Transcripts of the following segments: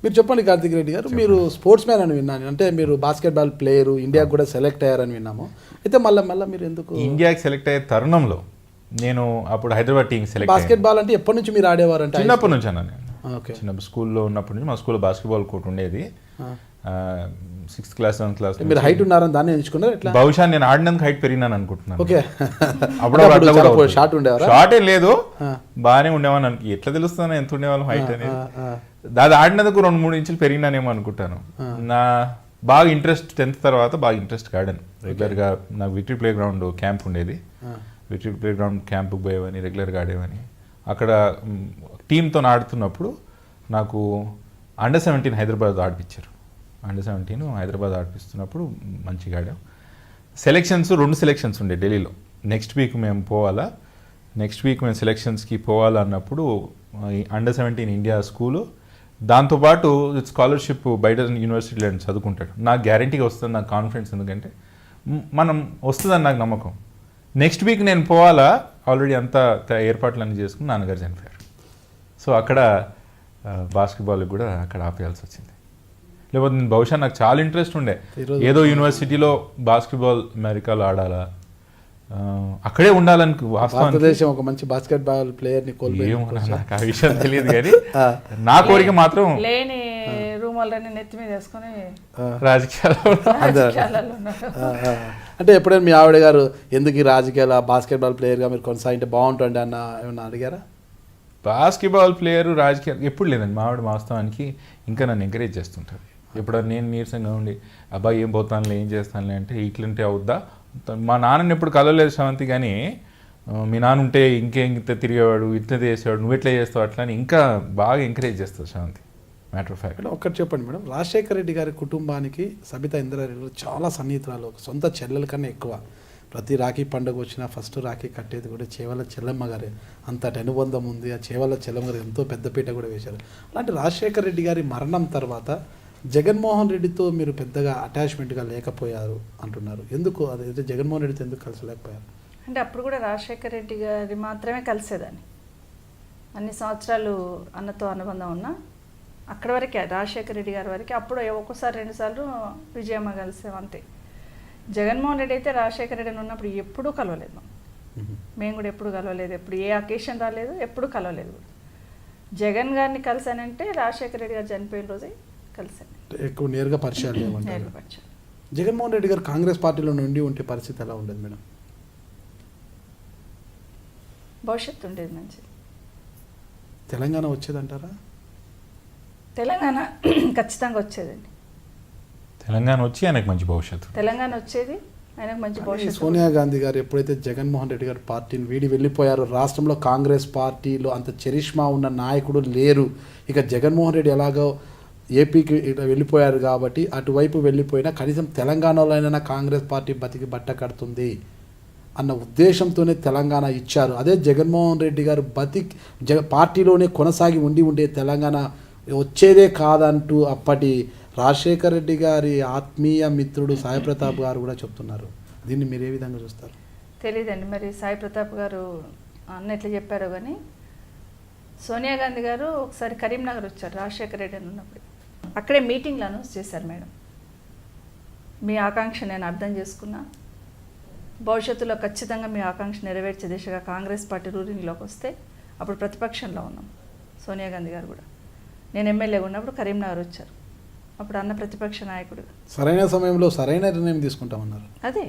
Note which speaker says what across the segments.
Speaker 1: మీరు చెప్పండి కార్తిక్ రెడ్డి గారు, మీరు స్పోర్ట్స్ మ్యాన్ అని విన్నాను, అంటే మీరు బాస్కెట్బాల్ ప్లేయరు, ఇండియాకి కూడా సెలెక్ట్ అయ్యారని విన్నాము. అయితే మళ్ళీ మీరు ఎందుకు
Speaker 2: ఇండియాకి సెలెక్ట్ అయ్యే తరుణంలో నేను అప్పుడు హైదరాబాద్ టీం సెలెక్ట్
Speaker 1: బాస్కెట్బాల్ అంటే ఎప్పటి నుంచి మీరు ఆడేవారు? అంటే
Speaker 2: చిన్నప్పటి నుంచి అన్న నేను
Speaker 1: ఓకే.
Speaker 2: చిన్నప్పుడు స్కూల్లో ఉన్నప్పటి నుంచి మా స్కూల్లో బాస్కెట్బాల్ కోర్ట్ ఉండేది. 6th క్లాస్ 7th క్లాస్
Speaker 1: మీరు హైట్ ఉన్నారని దాన్ని ఎంచుకున్నారు ఎట్లా?
Speaker 2: బహుశా నేను ఆడినందుకు హైట్ పెరిగినాను అనుకుంటున్నాను.
Speaker 1: ఓకే.
Speaker 2: అప్పుడు
Speaker 1: షార్ట్ ఉండేవారా?
Speaker 2: షార్ట్ ఏం లేదు, బాగానే ఉండేవాను. ఎట్లా తెలుస్తాను ఎంత ఉండేవాళ్ళం హైట్ అనేది? దాది ఆడినందుకు 2-3 ఇంచులు పెరిగినానేమో అనుకుంటాను. నా బాగా ఇంట్రెస్ట్ 10th తర్వాత బాగా ఇంట్రెస్ట్ ఆడాను రెగ్యులర్గా. నాకు విక్టరీ ప్లే గ్రౌండ్ క్యాంప్ ఉండేది, విక్టరీ ప్లే గ్రౌండ్ క్యాంప్కి పోయేవని, రెగ్యులర్గా ఆడేవని. అక్కడ టీంతో ఆడుతున్నప్పుడు నాకు అండర్ 17 హైదరాబాద్ ఆడిపించారు. అండర్ 17 హైదరాబాద్ ఆడిపిస్తున్నప్పుడు మంచిగా ఆడాం. సెలెక్షన్స్ 2 సెలెక్షన్స్ ఉండే ఢిల్లీలో. నెక్స్ట్ వీక్ మేము పోవాలా, నెక్స్ట్ వీక్ మేము సెలెక్షన్స్కి పోవాలన్నప్పుడు అండర్ 17 ఇండియా స్కూలు, దాంతోపాటు స్కాలర్షిప్ బయట యూనివర్సిటీలో చదువుకుంటాడు. నాకు గ్యారంటీగా వస్తుంది, నాకు కాన్ఫిడెన్స్. ఎందుకంటే మనం వస్తుందని నాకు నమ్మకం. నెక్స్ట్ వీక్ నేను పోవాలా, ఆల్రెడీ అంతా ఏర్పాట్లు అన్నీ చేసుకుని నాన్నగారు చనిపోయారు. సో అక్కడ బాస్కెట్బాల్కి కూడా అక్కడ ఆపేయాల్సి వచ్చింది. లేకపోతే నేను బహుశా నాకు చాలా ఇంట్రెస్ట్ ఉండే, ఏదో యూనివర్సిటీలో బాస్కెట్బాల్ అమెరికాలో ఆడాలా, అక్కడే ఉండాలని.
Speaker 1: భారతదేశం ఒక మంచి బాస్కెట్బాల్ ప్లేయర్ ని
Speaker 2: ఏమో నాకు ఆ విషయం తెలియదు, కానీ నా కోరిక మాత్రం
Speaker 3: లేని రూమాలని నెత్తి మీద వేసుకొని
Speaker 2: రాజకీయాల్లో.
Speaker 1: అంటే ఎప్పుడైనా మీ ఆవిడ గారు ఎందుకు ఈ రాజకీయాల బాస్కెట్బాల్ ప్లేయర్గా మీరు కొనసాగింటే బాగుంటుంది అన్న ఏమన్నా అడిగారా?
Speaker 2: బాస్కెట్బాల్ ప్లేయర్ రాజకీయాలు ఎప్పుడు లేదండి. మా ఆవిడ వాస్తవానికి ఇంకా నన్ను ఎంకరేజ్ చేస్తుంటుంది. ఎప్పుడన్నా నేను నీరసంగా ఉండి అబ్బాయి ఏం పోతానులే ఏం చేస్తానులే అంటే ఇట్లంటే అవుద్దా. మా నాన్నని ఎప్పుడు కలవలేదు శ్రవంతి, కానీ మీ నాన్న ఉంటే ఇంత తిరిగేవాడు, ఇంత చేసేవాడు, నువ్వు ఎట్లా చేస్తావు అట్లా అని ఇంకా బాగా ఎంకరేజ్ చేస్తావు శ్రవంతి. మ్యాటర్ ఆఫ్ ఫ్యాక్ట్
Speaker 1: ఒక్కటి చెప్పండి మేడం, రాజశేఖర రెడ్డి గారి కుటుంబానికి సబితా ఇంద్రారెడ్డి చాలా సన్నిహితురాలు, సొంత చెల్లెల కన్నా ఎక్కువ. ప్రతి రాఖీ పండుగ వచ్చినా ఫస్ట్ రాఖీ కట్టేది కూడా చేవల చెల్లమ్మ గారే. అంతటి అనుబంధం ఉంది. ఆ చేవల చెల్లమ్మ గారు ఎంతో పెద్దపీట కూడా వేశారు. అలాంటి రాజశేఖర రెడ్డి గారి మరణం తర్వాత జగన్మోహన్ రెడ్డితో మీరు పెద్దగా అటాచ్మెంట్గా లేకపోయారు అంటున్నారు. ఎందుకు? అదైతే జగన్మోహన్ రెడ్డితో ఎందుకు కలిసలేకపోయారు?
Speaker 3: అంటే అప్పుడు కూడా రాజశేఖర రెడ్డి గారి మాత్రమే కలిసేదాన్ని. అన్ని సంవత్సరాలు అన్నతో అనుబంధం ఉన్నా అక్కడ వరకే, రాజశేఖర రెడ్డి గారి వరకే. అప్పుడు ఒక్కోసారి 2 సార్లు విజయమ్మ కలిసాం అంతే. జగన్మోహన్ రెడ్డి అయితే రాజశేఖర రెడ్డి ఉన్నప్పుడు ఎప్పుడూ కలవలేదు. మేము కూడా ఎప్పుడు కలవలేదు, ఎప్పుడు ఏ అకేషన్ రాలేదు, ఎప్పుడు కలవలేదు. జగన్ గారిని కలిసానంటే రాజశేఖర రెడ్డి గారు చనిపోయిన రోజే కలిసాను.
Speaker 1: ఎక్కువ నేరుగా పరిచయాలు లేవంటారు. జగన్మోహన్ రెడ్డి గారు కాంగ్రెస్ పార్టీలో నుండి ఉంటే పరిస్థితి ఎలా ఉండేది మేడం?
Speaker 3: భవిష్యత్తు ఉండేది మంచిది.
Speaker 1: తెలంగాణ వచ్చేదంటారా?
Speaker 3: తెలంగాణ ఖచ్చితంగా వచ్చేదండి.
Speaker 2: తెలంగాణ వచ్చి ఆయనకు మంచి భవిష్యత్తు,
Speaker 3: తెలంగాణ వచ్చేది, ఆయనకు మంచి భవిష్యత్తు.
Speaker 1: సోనియా గాంధీ గారు ఎప్పుడైతే జగన్మోహన్ రెడ్డి గారు పార్టీని వీడి వెళ్ళిపోయారో, రాష్ట్రంలో కాంగ్రెస్ పార్టీలో అంత చరిష్మా ఉన్న నాయకుడు లేరు. ఇక జగన్మోహన్ రెడ్డి ఎలాగో ఏపీకి వెళ్ళిపోయారు కాబట్టి అటువైపు వెళ్ళిపోయినా కనీసం తెలంగాణలో అయినా కాంగ్రెస్ పార్టీ బతికి బట్ట కడుతుంది అన్న ఉద్దేశంతోనే తెలంగాణ ఇచ్చారు. అదే జగన్మోహన్ రెడ్డి గారు పార్టీలోనే కొనసాగి ఉండే తెలంగాణ వచ్చేదే కాదంటూ అప్పటి రాజశేఖర రెడ్డి గారి ఆత్మీయ మిత్రుడు సాయి ప్రతాప్ గారు కూడా చెప్తున్నారు. దీన్ని మీరు ఏ విధంగా చూస్తారు?
Speaker 3: తెలియదండి మరి సాయి ప్రతాప్ గారు అన్న ఎట్లా చెప్పారో కానీ, సోనియా గాంధీ గారు ఒకసారి కరీంనగర్ వచ్చారు రాజశేఖర రెడ్డి అని ఉన్నప్పుడు. అక్కడే మీటింగ్లు అనౌన్స్ చేశారు. మేడం, మీ ఆకాంక్ష నేను అర్థం చేసుకున్నా, భవిష్యత్తులో ఖచ్చితంగా మీ ఆకాంక్ష నెరవేర్చే దిశగా కాంగ్రెస్ పార్టీ రూలింగ్లోకి వస్తే, అప్పుడు ప్రతిపక్షంలో ఉన్నాం సోనియా గాంధీ గారు కూడా, నేను ఎమ్మెల్యేగా ఉన్నప్పుడు కరీంనగర్ వచ్చారు. అప్పుడు అన్న ప్రతిపక్ష నాయకుడు
Speaker 1: సరైన సమయంలో సరైన నిర్ణయం తీసుకుంటామన్నారు.
Speaker 3: అదే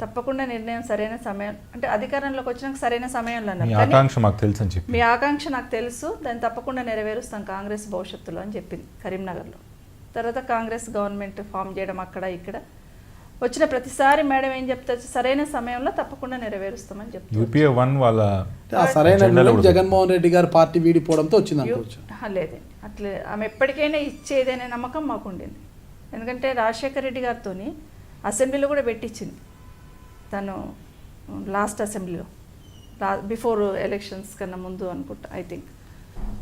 Speaker 3: తప్పకుండా నిర్ణయం సరైన సమయం అంటే అధికారంలోకి వచ్చినాక సరైన సమయంలో అన్నారు. మీ ఆకాంక్ష నాకు తెలుసు, దాన్ని తప్పకుండా నెరవేరుస్తాం కాంగ్రెస్ భవిష్యత్తులో అని చెప్పింది కరీంనగర్లో. తర్వాత కాంగ్రెస్ గవర్నమెంట్ ఫామ్ చేయడం అక్కడ ఇక్కడ వచ్చిన ప్రతిసారి మేడం ఏం చెప్తారు, సరైన సమయంలో తప్పకుండా నెరవేరుస్తామని చెప్తారు.
Speaker 1: సరైన జగన్మోహన్ రెడ్డి గారు పార్టీ వీడిపోవడంతో వచ్చింది అనుకోవచ్చు.
Speaker 3: లేదండి, అట్లే ఆమె ఎప్పటికైనా ఇచ్చేదనే నమ్మకం మాకు ఉండింది. ఎందుకంటే రాజశేఖర రెడ్డి గారితో అసెంబ్లీలో కూడా పెట్టించింది తను, లాస్ట్ అసెంబ్లీలో బిఫోర్ ఎలక్షన్స్ కన్నా ముందు అనుకుంటా, ఐ థింక్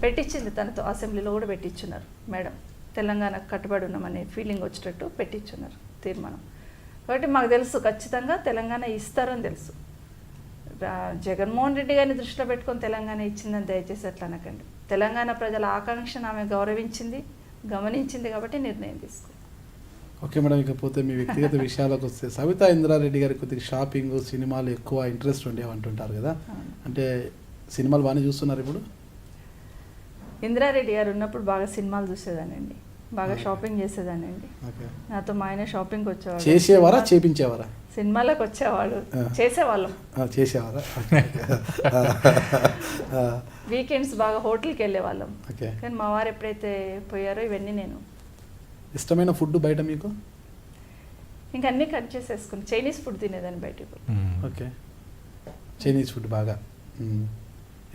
Speaker 3: పెట్టించింది తనతో. అసెంబ్లీలో కూడా పెట్టించున్నారు మేడం, తెలంగాణకు కట్టుబడి ఉన్నామనే ఫీలింగ్ వచ్చేటట్టు పెట్టించున్నారు తీర్మానం. కాబట్టి మాకు తెలుసు ఖచ్చితంగా తెలంగాణ ఇస్తారని తెలుసు. జగన్మోహన్ రెడ్డి గారిని దృష్టిలో పెట్టుకొని తెలంగాణ ఇచ్చిందని దయచేసి అట్లా అనకండి. తెలంగాణ ప్రజల ఆకాంక్షను ఆమె గౌరవించింది, గమనించింది కాబట్టి నిర్ణయం తీసుకుంది.
Speaker 1: ఓకే మేడం, ఇకపోతే మీ వ్యక్తిగత విషయాలకు వస్తే సబితా ఇంద్రారెడ్డి గారి కొద్దిగా షాపింగ్ సినిమాలు ఎక్కువ ఇంట్రెస్ట్ ఉండేవంటుంటారు కదా, అంటే సినిమాలు బాగానే చూస్తున్నారు ఇప్పుడు?
Speaker 3: ఇందిరారెడ్డి గారు ఉన్నప్పుడు బాగా సినిమాలు చూసేదానండి, బాగా షాపింగ్ చేసేదానండి.
Speaker 1: ఓకే,
Speaker 3: నాతో మా ఆయన షాపింగ్కి వచ్చేవాడు.
Speaker 1: చేసేవారా చేపించేవారా?
Speaker 3: సినిమాలకు వచ్చేవాడు, చేసేవాళ్ళం.
Speaker 1: చేసేవారా?
Speaker 3: వీకెండ్స్ బాగా హోటల్కి వెళ్ళేవాళ్ళం.
Speaker 1: ఓకే,
Speaker 3: కానీ మా వారు ఎప్పుడైతే పోయారో ఇవన్నీ నేను
Speaker 1: ఇష్టమైన ఫుడ్ బయట మీకు?
Speaker 3: ఇంకా అన్నీ కట్ చేసేసుకుని చైనీస్ ఫుడ్ తినేదాన్ని బయటకు.
Speaker 1: ఓకే, చైనీస్ ఫుడ్ బాగా.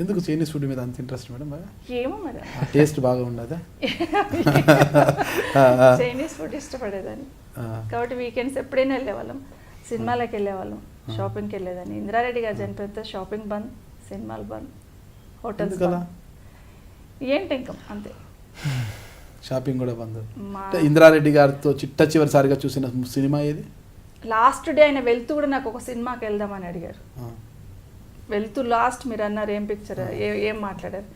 Speaker 1: ఎందుకు చైనీస్ ఫుడ్ మీద అంత ఇంట్రెస్ట్ మేడం? బాగా
Speaker 3: ఏమో మరి
Speaker 1: టేస్ట్ బాగా ఉండదా?
Speaker 3: చైనీస్ ఫుడ్ ఇష్టపడేదాన్ని కాబట్టి వీకెండ్స్ ఎప్పుడైనా వెళ్ళేవాళ్ళం, సినిమాలకు వెళ్ళేవాళ్ళం, షాపింగ్కి వెళ్ళేదాన్ని. ఇందిరారెడ్డి గారు చనిపోతే షాపింగ్ బంద్, సినిమాలు బంద్, హోటల్స్ బంద్. ఏంటి ఇంకా అంతే,
Speaker 1: షాపింగ్ కూడా బంద్. ఇందిరారెడ్డి గారితో చిట్ట చివరిసారిగా చూసిన సినిమా ఏది?
Speaker 3: లాస్ట్ డే ఆయన వెళ్తూ కూడా నాకు ఒక సినిమాకి వెళ్దామని అడిగారు. వెళ్తూ లాస్ట్ మీరు అన్నారు ఏం పిక్చర్ ఏం మాట్లాడారు,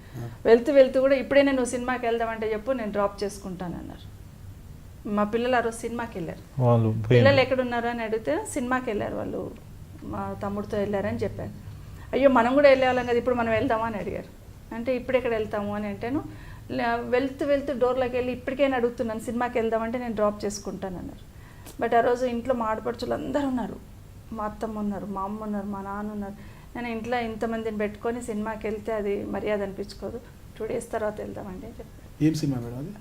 Speaker 3: వెళ్తూ వెళ్తూ కూడా ఇప్పుడైనా నువ్వు సినిమాకి వెళ్దామంటే చెప్పు నేను డ్రాప్ చేసుకుంటాను అన్నారు. మా పిల్లలు ఆ రోజు సినిమాకి వెళ్ళారు. పిల్లలు ఎక్కడున్నారు అని అడిగితే సినిమాకి వెళ్ళారు వాళ్ళు, మా తమ్ముడితో వెళ్ళారని చెప్పారు. అయ్యో మనం కూడా వెళ్ళేవాళ్ళం కదా, ఇప్పుడు మనం వెళ్దామా అని అడిగారు. అంటే ఇప్పుడు ఎక్కడ వెళ్తాము అని అంటేను వెళ్తూ వెళ్తూ డోర్లోకి వెళ్ళి ఇప్పటికైనా అడుగుతున్నాను సినిమాకి వెళ్దామంటే నేను డ్రాప్ చేసుకుంటాను అన్నారు. బట్ ఆ రోజు ఇంట్లో మా ఆడపడుచులు అందరూ ఉన్నారు, మా అత్తమ్మ ఉన్నారు, మా అమ్మ ఉన్నారు, మా నాన్న ఉన్నారు. నేను ఇంట్లో ఇంతమందిని పెట్టుకొని సినిమాకి వెళ్తే అది మర్యాద అనిపించుకోదు, 2 days తర్వాత వెళ్దామండి అని చెప్పారు.
Speaker 1: ఏం సినిమా మేడం అది?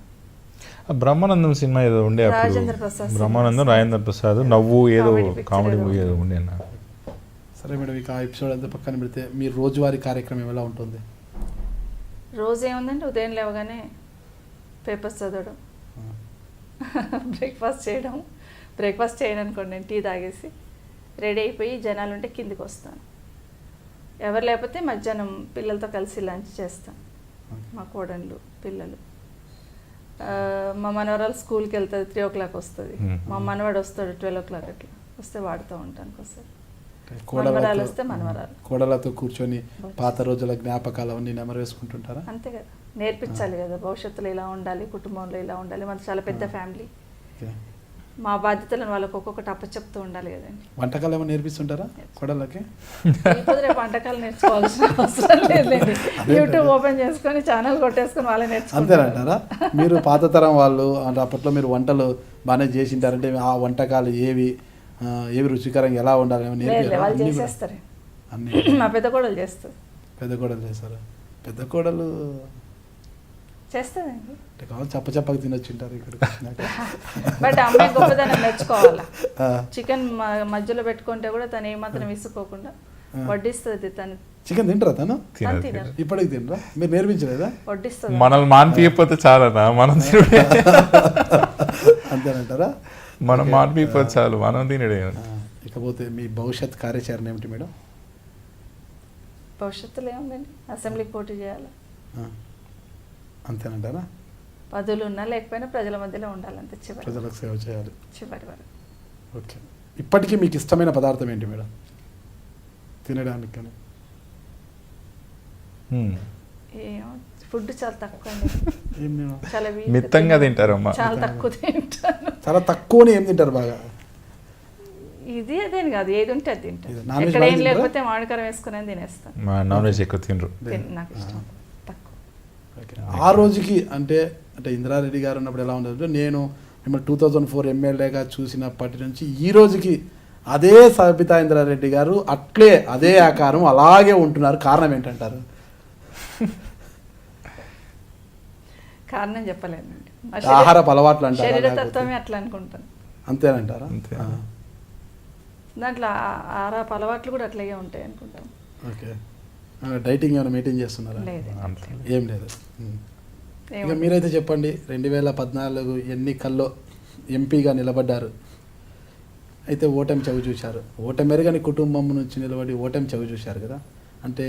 Speaker 2: బ్రహ్మానందం సినిమా ఏదో ఉండే,
Speaker 3: రాజేంద్ర ప్రసాద్,
Speaker 2: బ్రహ్మానందం రాజేంద్ర ప్రసాద్ నవ్వు ఏదో కామెడీ మూవీ ఏదో ఉండే.
Speaker 1: సరే మేడం, ఇక ఆ ఎపిసోడ్ అంతా పక్కన పెడితే మీ రోజువారీ కార్యక్రమం ఎలా ఉంటుంది?
Speaker 3: రోజు ఏముందంటే ఉదయం లేవగానే పేపర్స్ చదవడం, బ్రేక్ఫాస్ట్ చేయడం అనుకోండి, నేను టీ తాగేసి రెడీ అయిపోయి జనాలు ఉంటే కిందికి వస్తాను. ఎవరు లేకపోతే మధ్యాహ్నం పిల్లలతో కలిసి లంచ్ చేస్తాం. మా కోడళ్ళు పిల్లలు, మా మనవరాలు స్కూల్కి వెళ్తుంది, 3 o'clock వస్తుంది. మా మనవాడు వస్తాడు 12 o'clock అట్లా వస్తే వాడుతూ ఉంటాను. ఒకసారి మనవరాలు వస్తే మనవరాలు,
Speaker 1: కోడలతో కూర్చొని పాత రోజుల జ్ఞాపకాలు అవన్నీ నెమరు వేసుకుంటుంటారా?
Speaker 3: అంతే కదా, నేర్పించాలి కదా భవిష్యత్తులో ఇలా ఉండాలి, కుటుంబంలో ఇలా ఉండాలి. మనది చాలా పెద్ద ఫ్యామిలీ, మా బాధ్యతలను వాళ్ళకి ఒక్కొక్కటి అప్పచెప్తూ ఉండాలి కదండి.
Speaker 1: వంటకాలు ఏమైనా నేర్పిస్తుంటారా కోడలకి?
Speaker 3: ఇప్పుడు రేపు వంటకాలు నేర్చుకోవాల్సిన అవసరం లేదండి, యూట్యూబ్ ఓపెన్ చేసుకొని ఛానల్ కొట్టేసుకొని వాళ్ళే నేర్చుకుంటారు.
Speaker 1: అంతేనంటారా? మీరు పాత తరం వాళ్ళు అంటే అప్పట్లో మీరు వంటలు బాగానే చేసింటారంటే ఆ వంటకాలు ఏవి రుచికరంగా ఎలా ఉండాలి
Speaker 3: వాళ్ళు చేసేస్తారు
Speaker 1: అన్ని?
Speaker 3: మా పెద్ద కోడలు చేస్తారు.
Speaker 1: పెద్ద కోడలు చేస్తారు? పెద్ద కోడలు
Speaker 3: చేస్తుందండి,
Speaker 1: చప్పచప్పగా తినొచ్చుంటారు ఇక్కడ.
Speaker 3: బట్ అమ్మాయి గొప్పదనం నేర్చుకోవాలా. చికెన్ మధ్యలో పెట్టుకుంటే కూడా తను ఏమాత్రం విసుకోకుండా వడ్డిస్తుంది. తను
Speaker 1: చికెన్ తింటారా? తను
Speaker 3: తినరు,
Speaker 1: ఇప్పటికి తినరా? మీరు నేర్పించలేదా?
Speaker 3: వడ్డిస్తుంది.
Speaker 2: మనల్ని మాన్పియకపోతే చాలనా? మనం
Speaker 1: అంతేనంటారా?
Speaker 2: మనం మాన్పియకపోతే చాలు, మనం తినడే.
Speaker 1: ఇకపోతే మీ భవిష్యత్ కార్యాచరణ ఏమిటి మేడం?
Speaker 3: భవిష్యత్తులో ఏముందండి, అసెంబ్లీకి పోటీ చేయాలి.
Speaker 1: అంతేనంటారా?
Speaker 3: పదవులు ఉన్నా లేకపోయినా ప్రజల మధ్యలో ఉండాలంటే చివరి,
Speaker 1: ప్రజలకు సేవ చేయాలి
Speaker 3: చివరి వరకు.
Speaker 1: ఓకే, ఇప్పటికీ మీకు ఇష్టమైన పదార్థం ఏంటి మేడం తినడానికి? కానీ
Speaker 3: ఏమో ఫుడ్ చాలా తక్కువ అండి, చాలా
Speaker 2: మిత్తంగా తింటారమ్మా,
Speaker 3: చాలా తక్కువ తింటాను.
Speaker 1: చాలా తక్కువని ఏం తింటారు బాగా?
Speaker 3: ఇది అదేని కాదు, ఏది ఉంటే అది తింటాను. ఎక్కడ ఏం లేకపోతే మామిడికారం వేసుకుని తినేస్తాను.
Speaker 2: నాన్ వెజ్ ఎక్కువ తినరు,
Speaker 3: నాకు ఇష్టం తక్కువ.
Speaker 1: ఆ రోజుకి అంటే ఇందిరారెడ్డి గారు ఉన్నప్పుడు ఎలా ఉండదు, నేను మిమ్మల్ని 2004 ఎమ్మెల్యేగా చూసినప్పటి నుంచి ఈ రోజుకి అదే సబితా ఇంద్రారెడ్డి గారు అట్లే అదే ఆకారం అలాగే ఉంటున్నారు, కారణం ఏంటంటారు?
Speaker 3: కారణం చెప్పలేనండి,
Speaker 1: ఆహారపు అలవాట్లు అంటారు,
Speaker 3: శరీరతత్వమే అట్లా అనుకుంటాను.
Speaker 1: అంతేనంటారా?
Speaker 3: దాంట్లో ఆహారపు అలవాట్లు కూడా అట్లాగే ఉంటాయి అనుకుంటాను.
Speaker 1: ఓకే, డైటింగ్ ఏమైనా మెయింటైన్ చేస్తున్నారా? ఏం లేదు. ఇక మీరైతే చెప్పండి, 2014 ఎన్నికల్లో ఎంపీగా నిలబడ్డారు, అయితే ఓటమి చవి చూశారు. ఓటమి ఎరగని కుటుంబం నుంచి నిలబడి ఓటమి చవి చూశారు కదా, అంటే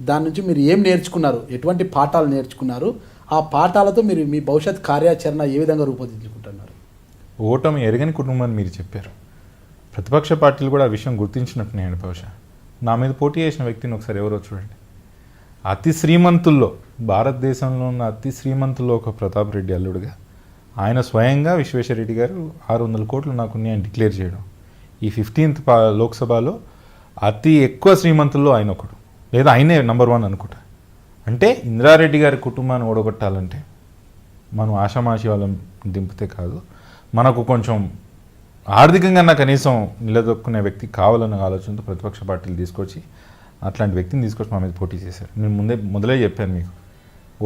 Speaker 1: దాని నుంచి మీరు ఏం నేర్చుకున్నారు, ఎటువంటి పాఠాలు నేర్చుకున్నారు, ఆ పాఠాలతో మీరు మీ భవిష్యత్ కార్యాచరణ ఏ విధంగా రూపొందించుకుంటున్నారు?
Speaker 2: ఓటమి ఎరగని కుటుంబాన్ని మీరు చెప్పారు, ప్రతిపక్ష పార్టీలు కూడా ఆ విషయం గుర్తించినట్టున్నాయండి. బహుశా నా మీద పోటీ చేసిన వ్యక్తిని ఒకసారి ఎవరో చూడండి. అతి శ్రీమంతుల్లో, భారతదేశంలో ఉన్న అతి శ్రీమంతుల్లో ఒక ప్రతాప్ రెడ్డి అల్లుడుగా ఆయన స్వయంగా విశ్వేశ్వరరెడ్డి గారు 600 కోట్లు నాకున్నాయని డిక్లేర్ చేయడం, ఈ 15th లోక్సభలో అతి ఎక్కువ శ్రీమంతుల్లో ఆయన ఒకడు, లేదా ఆయనే నంబర్ 1 అనుకుంటా. అంటే ఇంద్రారెడ్డి గారి కుటుంబాన్ని ఓడగొట్టాలంటే మనం ఆషామాషి వాళ్ళని దింపితే కాదు, మనకు కొంచెం ఆర్థికంగా కనీసం నిలదొక్కునే వ్యక్తి కావాలన్న ఆలోచనతో ప్రతిపక్ష పార్టీలు తీసుకొచ్చి అట్లాంటి వ్యక్తిని తీసుకొచ్చి మా మీద పోటీ చేశారు. నేను మొదలే చెప్పాను మీకు,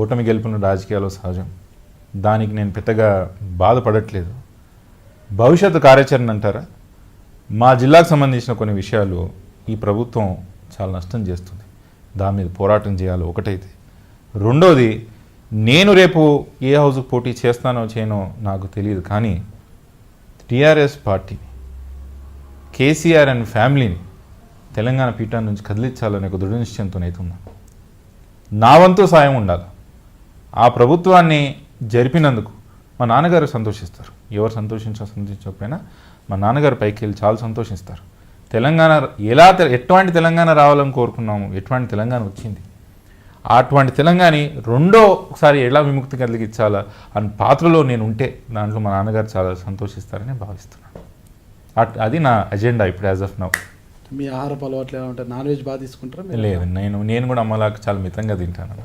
Speaker 2: ఓటమి గెలుపున రాజకీయాల్లో సహజం, దానికి నేను పెద్దగా బాధపడట్లేదు. భవిష్యత్తు కార్యాచరణ అంటారా, మా జిల్లాకు సంబంధించిన కొన్ని విషయాలు ఈ ప్రభుత్వం చాలా నష్టం చేస్తుంది, దాని మీద పోరాటం చేయాలి ఒకటైతే. రెండోది, నేను రేపు ఏ హౌస్కి పోటీ చేస్తానో చేయనో నాకు తెలియదు, కానీ టీఆర్ఎస్ పార్టీని, కేసీఆర్ అండ్ ఫ్యామిలీని తెలంగాణ పీఠాన్ని నుంచి కదిలించాలనే ఒక దృఢ నిశ్చయంతోనైతే ఉన్నాను. నా వంతు సాయం ఉండాలి. ఆ ప్రభుత్వాన్ని జరిపినందుకు మా నాన్నగారు సంతోషిస్తారు. ఎవరు సంతోషించకపోయినా మా నాన్నగారు పైకి వెళ్ళి చాలా సంతోషిస్తారు. తెలంగాణ ఎటువంటి తెలంగాణ రావాలని కోరుకున్నాము, ఎటువంటి తెలంగాణ వచ్చింది, అటువంటి తెలంగాణ రెండోసారి ఎలా విముక్తి కలిగించాలా అని పాత్రలో నేను ఉంటే దాంట్లో మా నాన్నగారు చాలా సంతోషిస్తారని భావిస్తున్నాను. అది నా అజెండా ఇప్పుడు యాజ్ ఆఫ్ నౌ.
Speaker 1: మీ ఆహారపు అలవాట్లు ఎలా ఉంటాయి? నాన్ వెజ్ బాగా తీసుకుంటారా?
Speaker 2: లేదు, నేను కూడా అమ్మలాగా చాలా మితంగా తింటాను.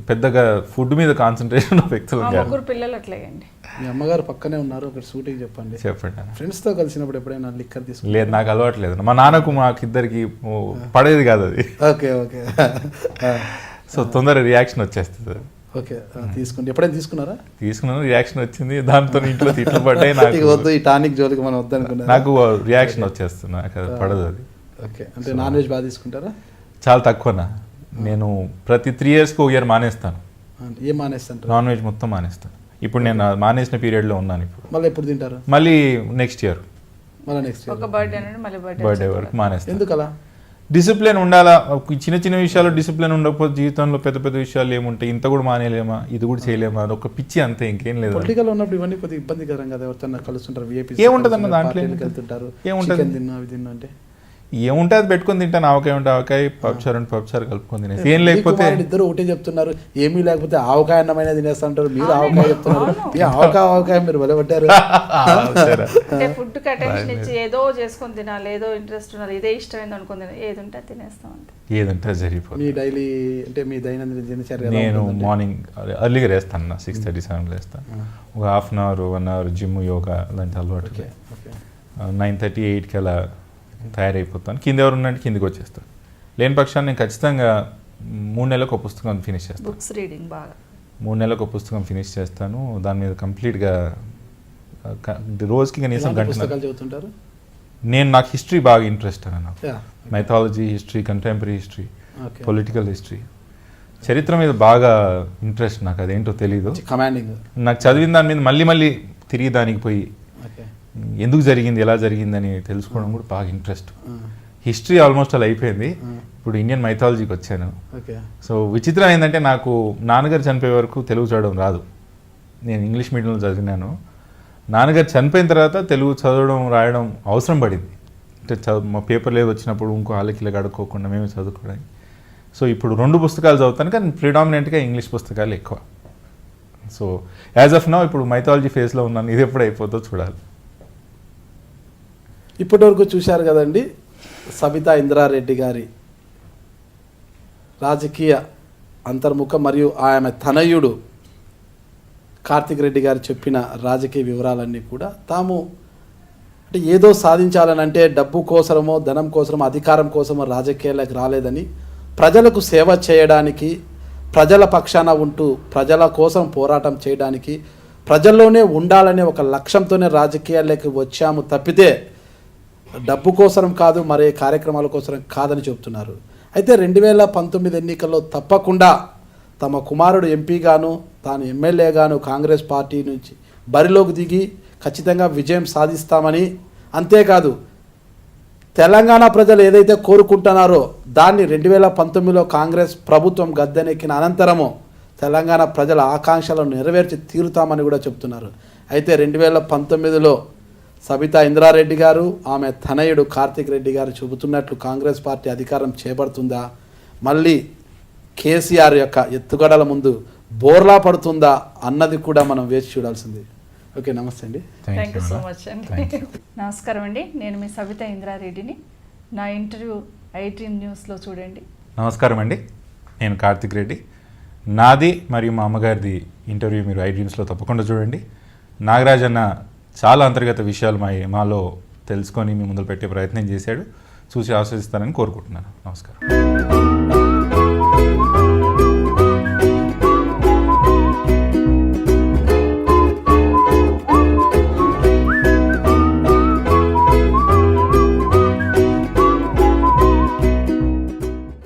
Speaker 2: పెద్దగా ఫుడ్ మీద కాన్సన్ట్రేషన్ వ్యక్తులు.
Speaker 3: ముగ్గురు పిల్లలు అట్లాగండి.
Speaker 1: మీ అమ్మగారు పక్కనే ఉన్నారు, ఒకటి సూటిగా చెప్పండి. ఫ్రెండ్స్తో కలిసినప్పుడు ఎప్పుడైనా లిక్కర్ తీసుకుంటారు?
Speaker 2: లేదు, నాకు అలవాట్లేదు. మా నాన్నకు మాకు ఇద్దరికి పడేది కాదు అది.
Speaker 1: ఓకే.
Speaker 2: సో తొందరగా రియాక్షన్ వచ్చేస్తుంది.
Speaker 1: ఓకే, తీసుకుంటే ఎప్పుడైనా తీసుకున్నాను,
Speaker 2: రియాక్షన్ వచ్చింది, దాంతో ఇంట్లో తిట్లు పడ్డాయి. నాకు
Speaker 1: వద్దు, ఈ టానిక్ జోలికి మనం వద్దనుకున్నా, నాకు
Speaker 2: రియాక్షన్ వచ్చేస్తుంది, నాకు పడదు అది.
Speaker 1: ఓకే, అంటే నాన్ వెజ్ బాగా తీసుకుంటారా?
Speaker 2: చాలా తక్కువనా, నేను ప్రతి 3 yearsకి ఒక ఇయర్ మానేస్తాను.
Speaker 1: ఏం మానేస్తాను?
Speaker 2: నాన్ వెజ్ మొత్తం మానేస్తాను. ఇప్పుడు నేను మానేసిన పీరియడ్లో ఉన్నాను. ఇప్పుడు
Speaker 1: మళ్ళీ ఎప్పుడు తింటారు?
Speaker 2: మళ్ళీ నెక్స్ట్ ఇయర్
Speaker 3: బర్త్డే
Speaker 2: వరకు మానేస్తాను.
Speaker 1: ఎందుకు అలా?
Speaker 2: డిసిప్లిన్ ఉండాలా. చిన్న విషయాల్లో డిసిప్లిన్ ఉండకపోతే జీవితంలో పెద్ద విషయాలు ఏముంటాయి, ఇంత కూడా మానేయలేమా, ఇది కూడా చేయలేమా, అది ఒక పిచ్చి అంతే, ఇంకేం లేదు.
Speaker 1: పొలిటికల్ ఉన్నప్పుడు ఇవన్నీ కొద్దిగా ఇబ్బందికరం కదా, ఎవరితో కలుస్తుంటారు,
Speaker 2: ఏముంటుంది అన్న దాంట్లో,
Speaker 1: వెళ్తుంటారు,
Speaker 2: ఏముంటుంది,
Speaker 1: అవి తిన్నా అంటే
Speaker 2: ఏముంటే అది పెట్టుకొని తింటాను. ఆవకాయ ఉంటే ఆవకాయ, పప్పుచారు కలుపుకొని తినేసి. ఏం లేకపోతే
Speaker 1: ఇద్దరు ఒకటే చెప్తున్నారు, ఏమీ లేకపోతే ఆవకాయ అన్నమైన తినేస్తా ఉంటారు, మీరు ఆవకాయ చెప్తున్నారు. ఆవకాయ మీరు వెలబట్టారు.
Speaker 3: ఫుడ్ అటెన్షన్ ఇచ్చి ఏదో చేసుకొని తినాలి, ఏదో ఇంట్రెస్ట్ ఉన్నారు, ఇదే ఇష్టమైంది అనుకుని ఏది ఉంటే తినేస్తాం అంటే.
Speaker 2: ఏదంటే జరిగిపోతుంది.
Speaker 1: మీ డైలీ అంటే మీ దైనందిన దినచర్య?
Speaker 2: నేను మార్నింగ్ ఎర్లీగా లేస్తాను, 6:37 లేస్తాను. ఒక 1/2 hour 1 hour జిమ్, యోగా లాంటి అలవాటు. 9:30 8కి అలా తయారైపోతాను. కింద ఎవరు ఉన్నట్టు కిందికి వచ్చేస్తాను. లేని పక్షాన్ని నేను ఖచ్చితంగా 3 నెలలకు ఒక పుస్తకం ఫినిష్ చేస్తాను.
Speaker 3: బుక్స్ రీడింగ్ బాగా
Speaker 2: 3 నెలలకు ఒక పుస్తకం ఫినిష్ చేస్తాను. దాని మీద కంప్లీట్గా రోజుకి కనీసం గంట.
Speaker 1: చదువుతుంటారు?
Speaker 2: నాకు హిస్టరీ బాగా ఇంట్రెస్ట్ అని, నాకు mythology history, contemporary history, political history, చరిత్ర మీద బాగా ఇంట్రెస్ట్. నాకు అదేంటో తెలీదు, నాకు చదివిన దాని మీద మళ్ళీ తిరిగి దానికి పోయి ఎందుకు జరిగింది, ఎలా జరిగిందని తెలుసుకోవడం కూడా బాగా ఇంట్రెస్ట్. హిస్టరీ ఆల్మోస్ట్ అలా అయిపోయింది, ఇప్పుడు ఇండియన్ మైథాలజీకి వచ్చాను. సో విచిత్రం ఏంటంటే, నాకు నాన్నగారు చనిపోయే వరకు తెలుగు చదవడం రాదు. నేను ఇంగ్లీష్ మీడియంలో చదివినాను. నాన్నగారు చనిపోయిన తర్వాత తెలుగు చదవడం రాయడం అవసరం పడింది. అంటే మా పేపర్లు ఏదో వచ్చినప్పుడు ఇంకో వాళ్ళకి అడుక్కోకుండా మేమే చదువుకోవడానికి. సో ఇప్పుడు 2 పుస్తకాలు చదువుతాను, కానీ ప్రిడామినెంట్గా ఇంగ్లీష్ పుస్తకాలు ఎక్కువ. సో యాజ్ ఆఫ్ నౌ ఇప్పుడు మైథాలజీ ఫేజ్లో ఉన్నాను. ఇది ఎప్పుడు అయిపోతుందో చూడాలి.
Speaker 1: ఇప్పటివరకు చూశారు కదండి, సబితా ఇంద్రారెడ్డి గారి రాజకీయ అంతర్ముఖం మరియు ఆమె తనయుడు కార్తిక్ రెడ్డి గారు చెప్పిన రాజకీయ వివరాలన్నీ కూడా. తాము అంటే ఏదో సాధించాలని అంటే డబ్బు కోసమో ధనం కోసమో అధికారం కోసమో రాజకీయాలకు రాలేదని, ప్రజలకు సేవ చేయడానికి, ప్రజల పక్షాన ఉంటూ ప్రజల కోసం పోరాటం చేయడానికి, ప్రజల్లోనే ఉండాలనే ఒక లక్ష్యంతోనే రాజకీయాల్లోకి వచ్చాము తప్పితే డబ్బు కోసం కాదు, మరే కార్యక్రమాల కోసం కాదని చెబుతున్నారు. అయితే 2019 ఎన్నికల్లో తప్పకుండా తమ కుమారుడు ఎంపీగాను, తాను ఎమ్మెల్యేగాను కాంగ్రెస్ పార్టీ నుంచి బరిలోకి దిగి ఖచ్చితంగా విజయం సాధిస్తామని, అంతేకాదు తెలంగాణ ప్రజలు ఏదైతే కోరుకుంటున్నారో దాన్ని 2019లో కాంగ్రెస్ ప్రభుత్వం గద్దెనెక్కిన అనంతరము తెలంగాణ ప్రజల ఆకాంక్షలను నెరవేర్చి తీరుతామని కూడా చెప్తున్నారు. అయితే 2019లో సబితా ఇంద్రారెడ్డి గారు, ఆమె తనయుడు కార్తిక్ రెడ్డి గారు చెబుతున్నట్లు కాంగ్రెస్ పార్టీ అధికారం చేపడుతుందా, మళ్ళీ కేసీఆర్ యొక్క ఎత్తుగడల ముందు బోర్లా పడుతుందా అన్నది కూడా మనం వేచి చూడాల్సింది. ఓకే, నమస్తే అండి.
Speaker 3: థ్యాంక్ యూ సో మచ్ అండి. నమస్కారం అండి, నేను మీ సవిత ఇంద్రారెడ్డిని. నా ఇంటర్వ్యూ i-Dream న్యూస్లో చూడండి.
Speaker 2: నమస్కారం అండి, నేను కార్తిక్ రెడ్డి. నాది మరియు మా అమ్మగారిది ఇంటర్వ్యూ మీరు i-Dreamsలో తప్పకుండా చూడండి. నాగరాజ్ అన్న చాలా అంతర్గత విషయాలు మాలో తెలుసుకొని మీ ముందు పెట్టే ప్రయత్నం చేశాడు. చూసి ఆస్వాదిస్తానని కోరుకుంటున్నాను. నమస్కారం.